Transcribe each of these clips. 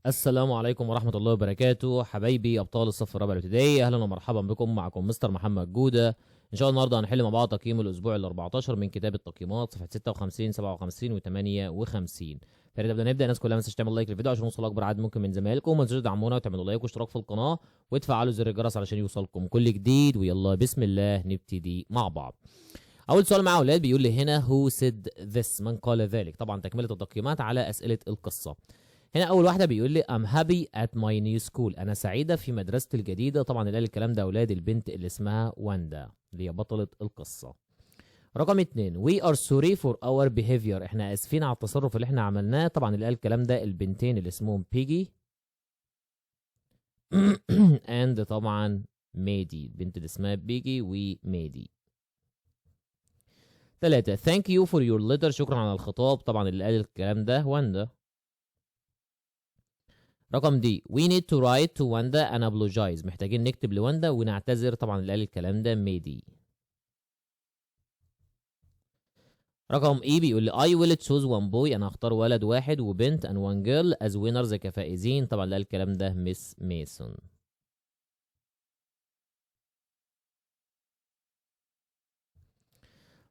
السلام عليكم ورحمة الله وبركاته حبايبي أبطال الصف الرابع الابتدائي، أهلا ومرحبا بكم. معكم مستر محمد جودة. إن شاء الله النهاردة هنحل مع بعض تقييم الأسبوع ال 14 من كتاب التقييمات صفحة 56 57 و 58. فإذا قبل ما نبدأ الناس كلها ما تنساش تعمل لايك للفيديو عشان نوصل أكبر عدد ممكن من زمايلكم، وما تنسوش تدعمونا وتعملوا لايك واشتراك في القناة وتفعلوا زر الجرس علشان يوصلكم كل جديد. ويلا بسم الله نبتدي مع بعض. أول سؤال مع أولاد بيقول لي هنا who said this، من قال ذلك؟ طبعا تكملة التقييمات على أسئلة القصة. هنا اول واحده بيقول لي I'm happy at my new school، انا سعيده في مدرستي الجديده. طبعا اللي قال الكلام ده اولاد البنت اللي اسمها واندا اللي هي بطله القصه. رقم 2 we are sorry for our behavior، احنا اسفين على التصرف اللي احنا عملناه. طبعا اللي قال الكلام ده البنتين اللي اسمهم بيجي and طبعا ميدي، البنت اللي اسمها بيجي وميدي. 3 thank you for your letter، شكرا على الخطاب. طبعا اللي قال الكلام ده واندا. رقم دي we need to write to واندا and apologize، محتاجين نكتب لواندا ونعتذر. طبعا اللي قال الكلام ده ميدي. رقم اي بيقول لي I will choose one boy، انا هختار ولد واحد وبنت and one girl as winners كفائزين. طبعا اللي قال الكلام ده مس ميسون.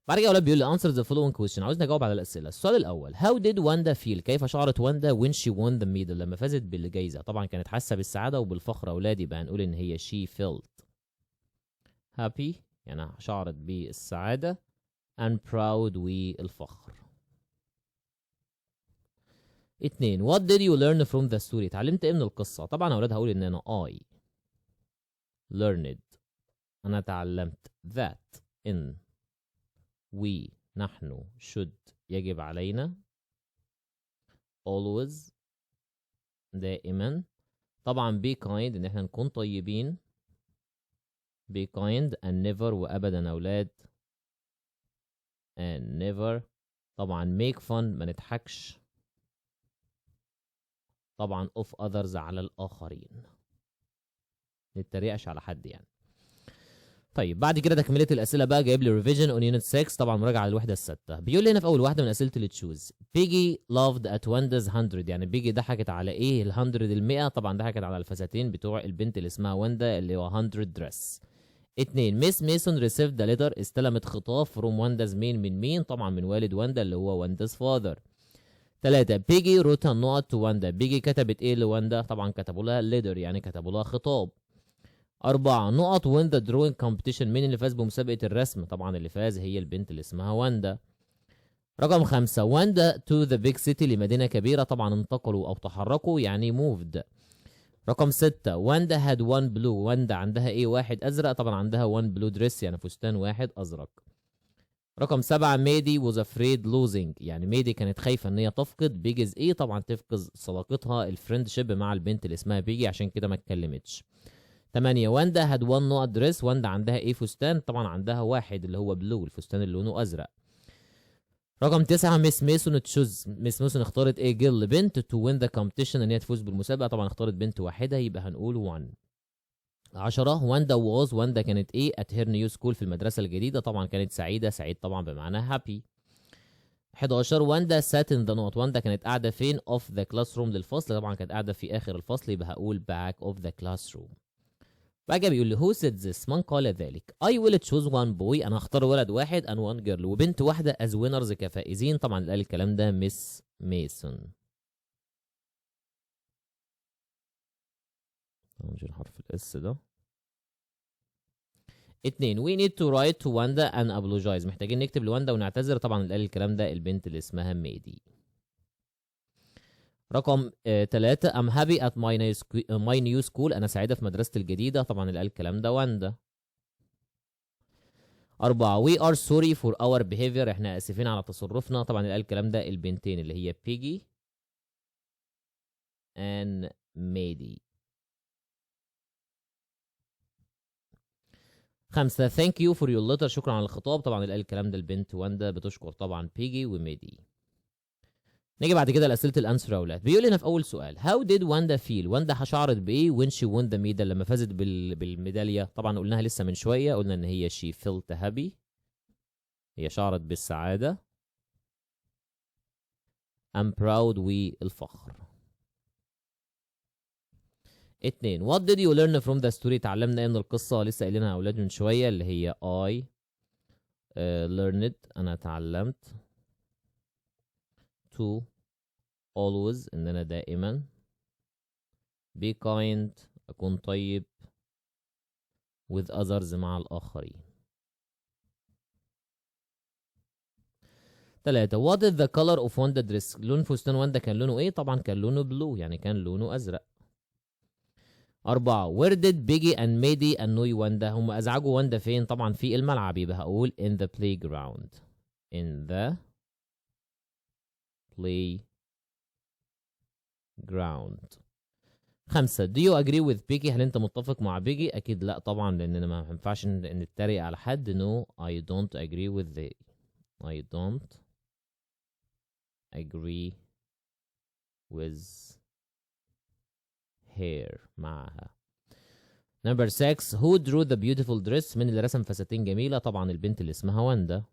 بعد كده اولاد بيقول لي answer the following question، عاوزني اجاوب على الاسئله. السؤال الاول how did واندا feel، كيف شعرت واندا when she won the medal، لما فازت بالجائزه. طبعا كانت حاسه بالسعاده وبالفخر اولادي، يبقى هنقول ان هي she felt happy، يعني شعرت بالسعاده and proud والفخر. 2 what did you learn from the story، اتعلمت ايه من القصه؟ طبعا يا اولاد هقول ان انا I learned، انا تعلمت that in we نحن should يجب علينا always دائما. طبعا be kind ان احنا نكون طيبين be kind and never وابدا اولاد and never. طبعا make fun ما نضحكش طبعا of others على الاخرين، نتريقش على حد يعني. طيب بعد كده تكمله الاسئله بقى، جايب لي ريفيجن اون يونت 6، طبعا مراجعه للوحده السادسه. بيقول لي هنا في اول واحده من اسئله اللي تشوز بيجي لافد ات ونداز 100، يعني بيجي ضحكت على ايه؟ ال 100 طبعا ضحكت على الفساتين بتوع البنت اللي اسمها وندا اللي هو 100 دريس. 2 ميس ميسون ريسيفد ذا ليتر، استلمت خطاب فروم ونداز مين، من مين؟ طبعا من والد وندا اللي هو ونداز فاذر. 3 بيجي روت نوت تو واندا، بيجي كتبت ايه لواندا؟ طبعا كتبوا لها ليدر، يعني كتبوا لها خطاب. 4 نقط وين ذا دروينج كومبيتيشن، مين اللي فاز بمسابقة الرسم؟ طبعا اللي فاز هي البنت اللي اسمها واندا. رقم 5 واندا تو ذا بيج سيتي، لمدينة كبيرة، طبعا انتقلوا او تحركوا يعني موفد. رقم 6 واندا هاد وان بلو، واندا عندها ايه؟ واحد ازرق، طبعا عندها وان بلو دريس يعني فستان واحد ازرق. رقم 7 ميدي was afraid losing، يعني ميدي كانت خايفة ان هي تفقد بيجز ايه؟ طبعا تفقد صداقتها الفريندشيب مع البنت اللي اسمها بيجي، عشان كده ما اتكلمتش. 8 واندا هاد وان نوت دريس، واندا عندها ايه؟ فستان، طبعا عندها واحد اللي هو بلو، الفستان اللي لونه ازرق. رقم 9 ميس ميسون تشوز، ميس ميسون اختارت ايه؟ جيل بنت تو وين ذا كومبيتيشن، ان هي تفوز بالمسابقه، طبعا اختارت بنت واحده يبقى هنقول 1. 10 واندا واز، واندا كانت ايه؟ ات هير نيو سكول، في المدرسه الجديده، طبعا كانت سعيده، سعيد طبعا بمعنى هابي. 11 واندا سات ان ذا نوت، واندا كانت قاعده فين؟ اوف ذا كلاس روم، للفصل، طبعا كانت قاعده في اخر الفصل يبقى هقول باك اوف ذا كلاس روم. بقى بيقول لي who said this، من قال ذلك؟ I will choose one boy، انا هختار ولد واحد and one girl وبنت واحده as winners كفائزين. طبعا اللي قال الكلام ده مس ميسون. نشيل حرف الاس ده. 2 we need to write to واندا and apologize، محتاجين نكتب لواندا ونعتذر. طبعا اللي قال الكلام ده البنت اللي اسمها ميدي. رقم 3 I'm happy at my new school، انا سعيده في مدرستي الجديده. طبعا اللي قال الكلام ده واندا. 4 we are sorry for our behavior، احنا اسفين على تصرفنا. طبعا اللي قال الكلام ده البنتين اللي هي بيجي and ميدي. 5 thank you for your letter، شكرا على الخطاب. طبعا اللي قال الكلام ده البنت واندا بتشكر طبعا بيجي وميدي. نيجي بعد كده لاسئله الانسر يا اولاد. بيقول لنا في اول سؤال how did واندا feel، واندا شعرت بايه when she won the medal، لما فازت بالميداليه؟ طبعا قلناها لسه من شويه، قلنا ان هي she felt happy، هي شعرت بالسعاده I'm proud والفخر. 2 what did you learn from the story؟ اتعلمنا ايه من القصة؟ لسه قايلينها يا اولاد من شوية، اللي هي I learned، انا اتعلمت to always، ان انا دائما be kind، اكون طيب with others، مع الاخرين. 3 what is the color of Wanda dress؟ لون فستان واندا كان لونه ايه؟ طبعا كان لونه بلو، يعني كان لونه ازرق. 4 where did Biggie and Maddie annoy Wanda؟ هم ازعجوا واندا فين؟ طبعا في الملعب، يبقى هقول in the playground. in the playground. 5 do you agree with Biggie؟ هل انت متفق مع بيجي؟ اكيد لا طبعا، لان ما ينفعش نتريق على حد. no I don't agree with the I don't agree with her، معها. Number 6 who drew the beautiful dress؟ من اللي رسم فساتين جميلة؟ طبعا البنت اللي اسمها واندا.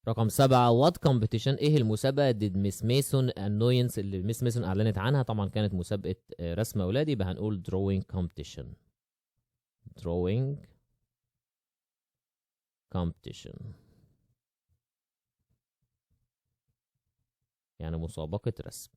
رقم 7 what competition؟ ايه المسابقة did Miss Mason annoyance اللي ميس ميسون اعلنت عنها؟ طبعا كانت مسابقة رسم اولادي، يبقى هنقول drawing competition. drawing competition يعني مسابقة رسم.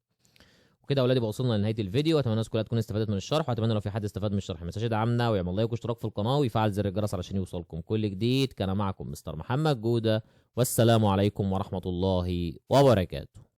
وكده يا اولادي بقى وصلنا لنهايه الفيديو. اتمنى الناس كلها تكون استفادت من الشرح، واتمنى لو في حد استفاد من الشرح ما ينساش يدعمنا ويعمل لايك واشتراك في القناه ويفعل زر الجرس علشان يوصلكم كل جديد. كان معكم مستر محمد جوده، والسلام عليكم ورحمه الله وبركاته.